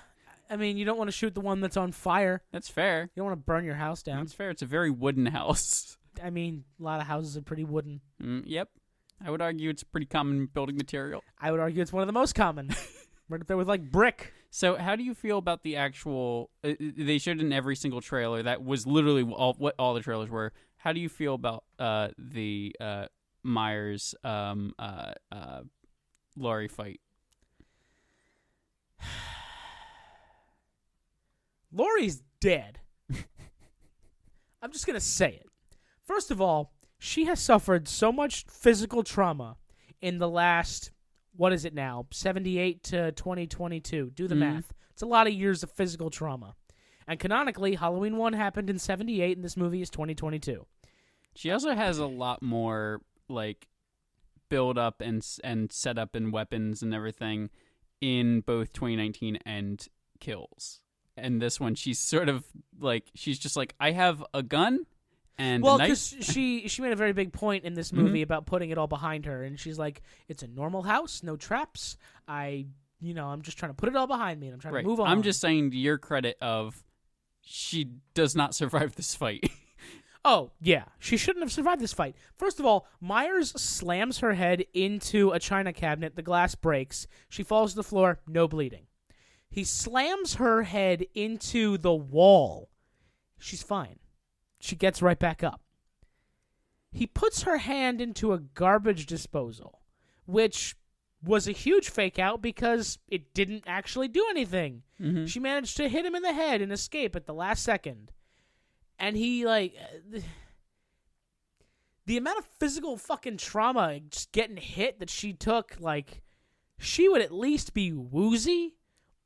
I mean, you don't want to shoot the one that's on fire. That's fair. You don't want to burn your house down. That's fair. It's a very wooden house. I mean, a lot of houses are pretty wooden. Yep. I would argue it's a pretty common building material. I would argue it's one of the most common. Right up there with, like, brick. So how do you feel about the actual... they showed in every single trailer. That was literally what all the trailers were. How do you feel about the Myers Laurie fight? Laurie's dead. I'm just going to say it. First of all, she has suffered so much physical trauma in the last, what is it now, 78 to 2022. Do the math. It's a lot of years of physical trauma. And canonically, Halloween 1 happened in 78, and this movie is 2022. She also has a lot more, like, build up and set up and weapons and everything in both 2019 and Kills. And this one, she's sort of like, she's just like, I have a gun and well, a knife. because she made a very big point in this movie about putting it all behind her, and she's like, it's a normal house, no traps. I'm just trying to put it all behind me, and I'm trying to move on. I'm just saying to your credit of, she does not survive this fight. Oh, yeah. She shouldn't have survived this fight. First of all, Myers slams her head into a china cabinet. The glass breaks. She falls to the floor. No bleeding. He slams her head into the wall. She's fine. She gets right back up. He puts her hand into a garbage disposal, which was a huge fake out because it didn't actually do anything. Mm-hmm. She managed to hit him in the head and escape at the last second. And he, like, the amount of physical fucking trauma just getting hit that she took, like, she would at least be woozy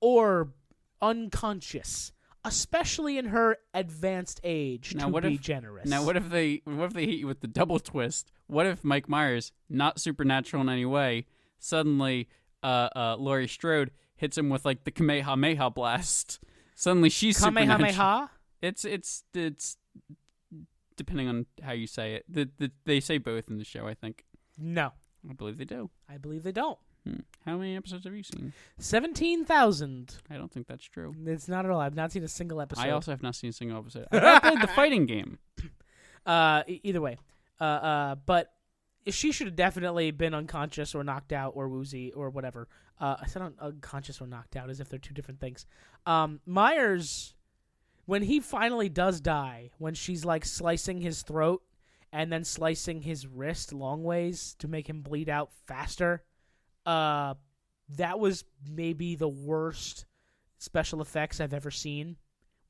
or unconscious, especially in her advanced age, generous. Now, what if they hit you with the double twist? What if Mike Myers, not supernatural in any way, suddenly Laurie Strode hits him with, like, the Kamehameha blast? Suddenly she's supernatural. Kamehameha? It's depending on how you say it. They say both in the show, I think. No. I believe they do. I believe they don't. How many episodes have you seen? 17,000. I don't think that's true. It's not at all. I've not seen a single episode. I also have not seen a single episode. I played the fighting game. Either way. But she should have definitely been unconscious or knocked out or woozy or whatever. I said unconscious or knocked out as if they're two different things. Myers, when he finally does die, when she's like slicing his throat and then slicing his wrist long ways to make him bleed out faster, that was maybe the worst special effects I've ever seen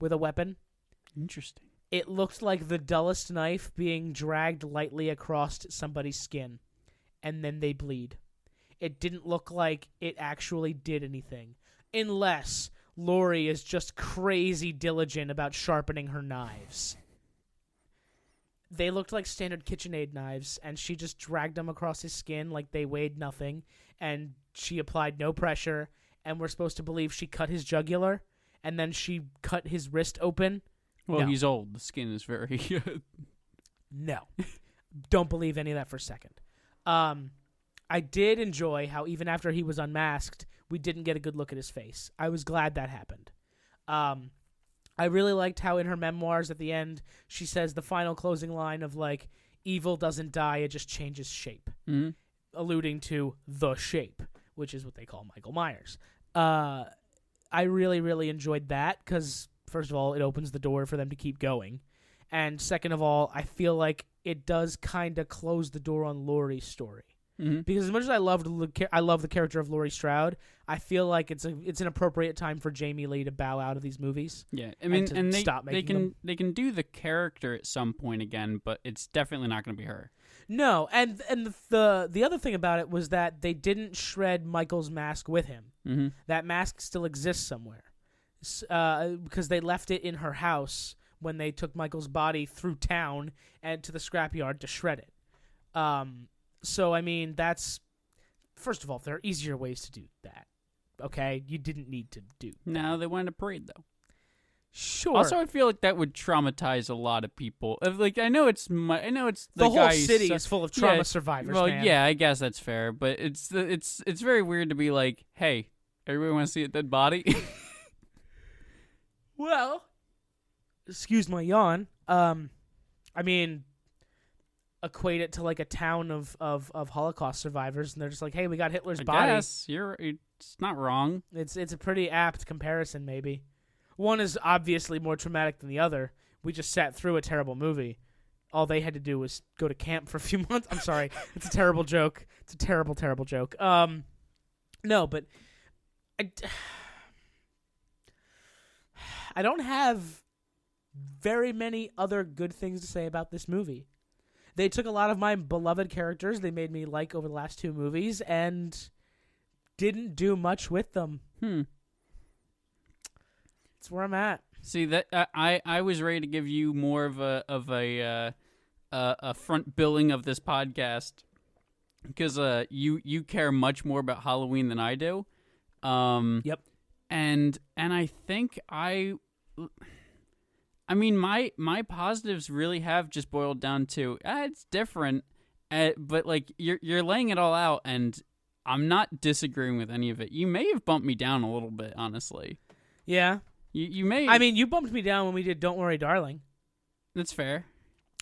with a weapon. Interesting. It looked like the dullest knife being dragged lightly across somebody's skin, and then they bleed. It didn't look like it actually did anything, unless Laurie is just crazy diligent about sharpening her knives. They looked like standard KitchenAid knives, and she just dragged them across his skin like they weighed nothing, and she applied no pressure, and we're supposed to believe she cut his jugular, and then she cut his wrist open. Well, No. he's old. The skin is very... No. Don't believe any of that for a second. I did enjoy how even after he was unmasked, we didn't get a good look at his face. I was glad that happened. I really liked how in her memoirs at the end, she says the final closing line of, like, evil doesn't die, it just changes shape. Mm-hmm. Alluding to the shape, which is what they call Michael Myers. I really, really enjoyed that because, first of all, it opens the door for them to keep going. And second of all, I feel like it does kind of close the door on Laurie's story. Mm-hmm. Because as much as I love the character of Laurie Strode, I feel like it's an appropriate time for Jamie Lee to bow out of these movies. Yeah, I mean, and they can do the character at some point again, but it's definitely not going to be her. No, and the other thing about it was that they didn't shred Michael's mask with him. Mm-hmm. That mask still exists somewhere, because they left it in her house when they took Michael's body through town and to the scrapyard to shred it. So, I mean, that's... First of all, there are easier ways to do that, okay? You didn't need to do that. No, they wanted a parade, though. Sure. Also, I feel like that would traumatize a lot of people. Like, I know it's the whole guy's city son- is full of trauma Yeah, survivors. Well, man. yeah, I guess that's fair, but it's very weird to be like, hey, everybody want to see a dead body? Well, excuse my yawn. I mean, equate it to like a town of Holocaust survivors, and they're just like, hey, we got Hitler's I body. guess it's not wrong. It's a pretty apt comparison, maybe. One is obviously more traumatic than the other. We just sat through a terrible movie. All they had to do was go to camp for a few months. I'm sorry. It's a terrible joke. It's a terrible, terrible joke. No, but I don't have very many other good things to say about this movie. They took a lot of my beloved characters they made me like over the last 2 movies and didn't do much with them. That's where I'm at. See that I was ready to give you more of a front billing of this podcast because you care much more about Halloween than I do. Yep. And I think I mean my positives really have just boiled down to it's different, but like you're laying it all out, and I'm not disagreeing with any of it. You may have bumped me down a little bit, honestly. Yeah. You may. I mean, you bumped me down when we did Don't Worry, Darling. That's fair.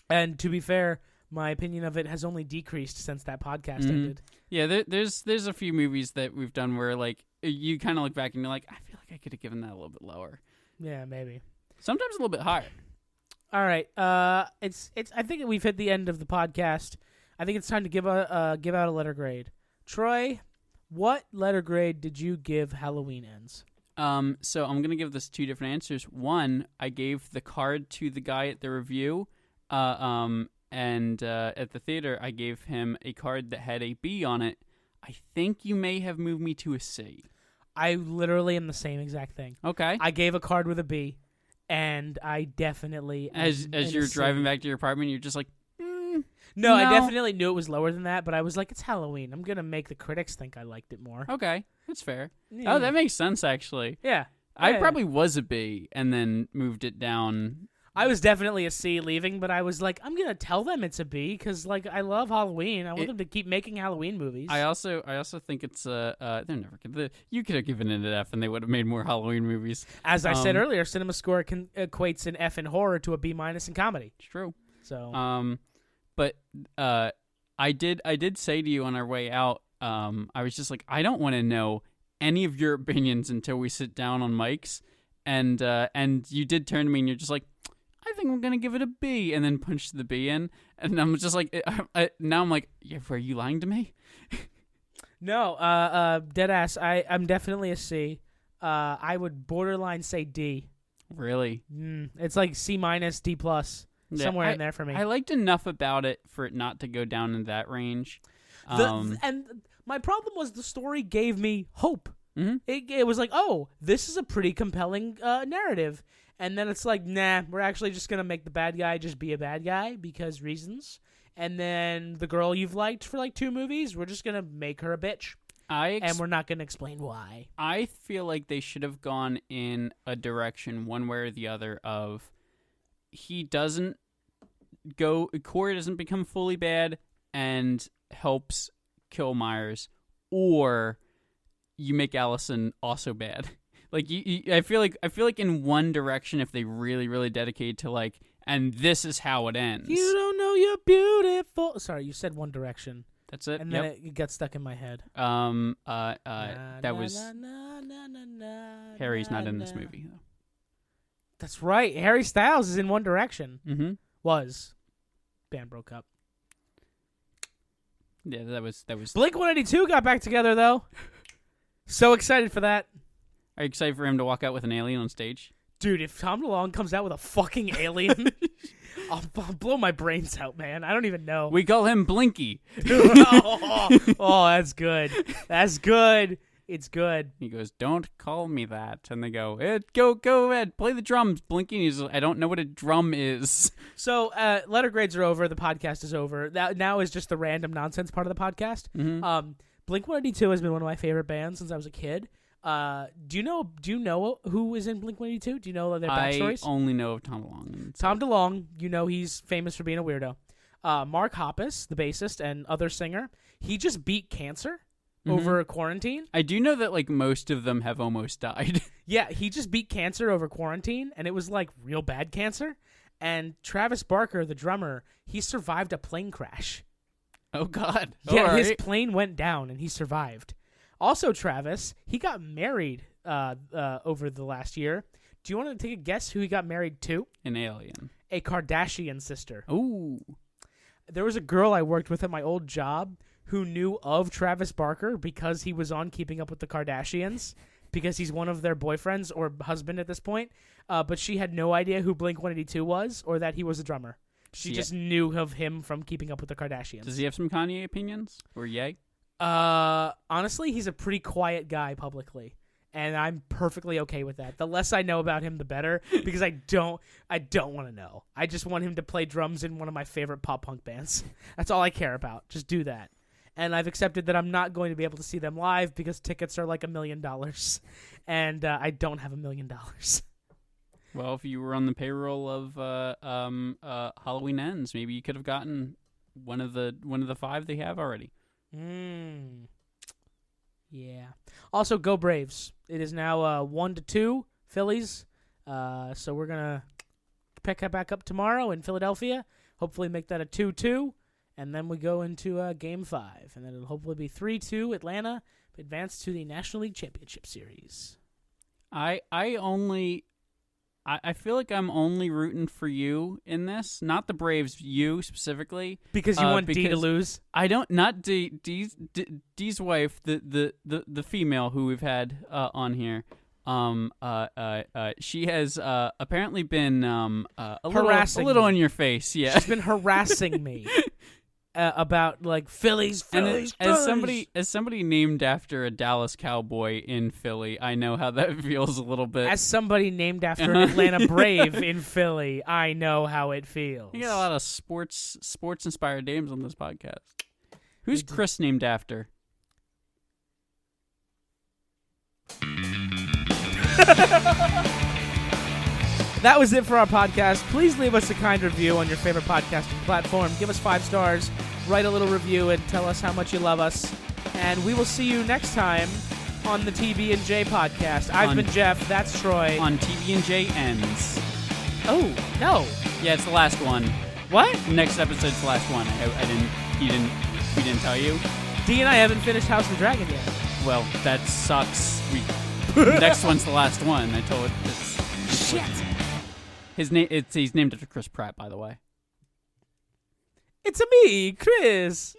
And to be fair, my opinion of it has only decreased since that podcast ended. Yeah, there's a few movies that we've done where like you kind of look back and you're like, I feel like I could have given that a little bit lower. Yeah, maybe. Sometimes a little bit higher. All right. It's. I think we've hit the end of the podcast. I think it's time to give out a letter grade. Troy, what letter grade did you give Halloween Ends? So I'm gonna give this 2 different answers. One, I gave the card to the guy at the review, and at the theater, I gave him a card that had a B on it. I think you may have moved me to a C. I literally am the same exact thing. Okay. I gave a card with a B, and I definitely As you're driving back to your apartment, you're just like, No, I definitely knew it was lower than that, but I was like, it's Halloween. I'm gonna make the critics think I liked it more. okay, that's fair. Yeah. Oh, that makes sense actually. Yeah. I Yeah. probably was a B and then moved it down. I was definitely a C leaving, but I was like, I'm gonna tell them it's a B because like I love Halloween. I want them to keep making Halloween movies. I also think it's they're never gonna. You could have given it an F and they would have made more Halloween movies. As I said earlier, Cinema Score equates an F in horror to a B- in comedy. It's true. So But I did say to you on our way out, I was just like, I don't want to know any of your opinions until we sit down on mics, and you did turn to me and you're just like, I think I'm gonna give it a B, and then punched the B in, and I'm just like, now I'm like, yeah, were you lying to me? no, deadass. I'm definitely a C. I would borderline say D. Really? It's like C-, D+. Yeah, Somewhere in there for me. I liked enough about it for it not to go down in that range. And my problem was the story gave me hope. Mm-hmm. It was like, oh, this is a pretty compelling narrative. And then it's like, nah, we're actually just going to make the bad guy just be a bad guy because reasons. And then the girl you've liked for like 2 movies, we're just going to make her a bitch. And we're not going to explain why. I feel like they should have gone in a direction, one way or the other, of Corey doesn't become fully bad and helps kill Myers, or you make Allison also bad. Like I feel like in one direction, if they really, really dedicate to like, and this is how it ends. You don't know you're beautiful. Sorry, you said One Direction. That's it. And then it got stuck in my head. That was Harry's not in this movie though. That's right. Harry Styles is in One Direction. Mm-hmm. Was. Band broke up. Yeah, that was. Blink-182 got back together though. So excited for that. Are you excited for him to walk out with an alien on stage? Dude, if Tom DeLonge comes out with a fucking alien, I'll blow my brains out, man. I don't even know. We call him Blinky. oh, that's good. That's good. It's good. He goes, "Don't call me that." And they go, go ahead, play the drums, Blinky. And he's like, I don't know what a drum is. So, letter grades are over. The podcast is over. Now is just the random nonsense part of the podcast. Mm-hmm. Blink-182 has been one of my favorite bands since I was a kid. Do you know who is in Blink-182? Do you know their backstories? I only know of Tom DeLonge. Tom DeLonge, he's famous for being a weirdo. Mark Hoppus, the bassist and other singer, he just beat cancer over quarantine. I do know that like most of them have almost died. Yeah, he just beat cancer over quarantine, and it was like real bad cancer. And Travis Barker, the drummer, he survived a plane crash. Oh, God. Yeah, his plane went down, and he survived. Also, Travis, he got married over the last year. Do you want to take a guess who he got married to? An alien. A Kardashian sister. Ooh. There was a girl I worked with at my old job who knew of Travis Barker because he was on Keeping Up with the Kardashians, because he's one of their boyfriends or husband at this point. But she had no idea who Blink-182 was or that he was a drummer. She just knew of him from Keeping Up with the Kardashians. Does he have some Kanye opinions? Or yay? Honestly, he's a pretty quiet guy publicly, and I'm perfectly okay with that. The less I know about him, the better, because I don't want to know. I just want him to play drums in one of my favorite pop punk bands. That's all I care about. Just do that. And I've accepted that I'm not going to be able to see them live because tickets are like $1 million, and I don't have $1 million. Well, if you were on the payroll of Halloween Ends, maybe you could have gotten one of the 5 they have already. Yeah. Also, go Braves! It is now 1-2 Phillies. So we're gonna pick it back up tomorrow in Philadelphia. Hopefully, make that a 2-2, and then we go into Game 5, and then it'll hopefully be 3-2 Atlanta, advance to the National League Championship Series. I feel like I'm only rooting for you in this, not the Braves, you specifically. Because you want D to lose? I don't, not D's wife, the female who we've had on here. She has apparently been a little in your face. Yeah, she's been harassing me about like Phillies. As somebody named after a Dallas Cowboy in Philly, I know how that feels a little bit. As somebody named after an Atlanta Brave in Philly, I know how it feels. You got a lot of sports inspired names on this podcast. Who's Chris named after? That was it for our podcast. Please leave us a kind review on your favorite podcasting platform. Give us 5 stars, write a little review, and tell us how much you love us. And we will see you next time on the TB&J podcast. I've been Jeff. That's Troy. On TB&J Ends. Oh, no. Yeah, it's the last one. What? Next episode's the last one. We didn't tell you? D and I haven't finished House of the Dragon yet. Well, that sucks. Next one's the last one. I told it. Shit. He's named after Chris Pratt, by the way. It's me, Chris.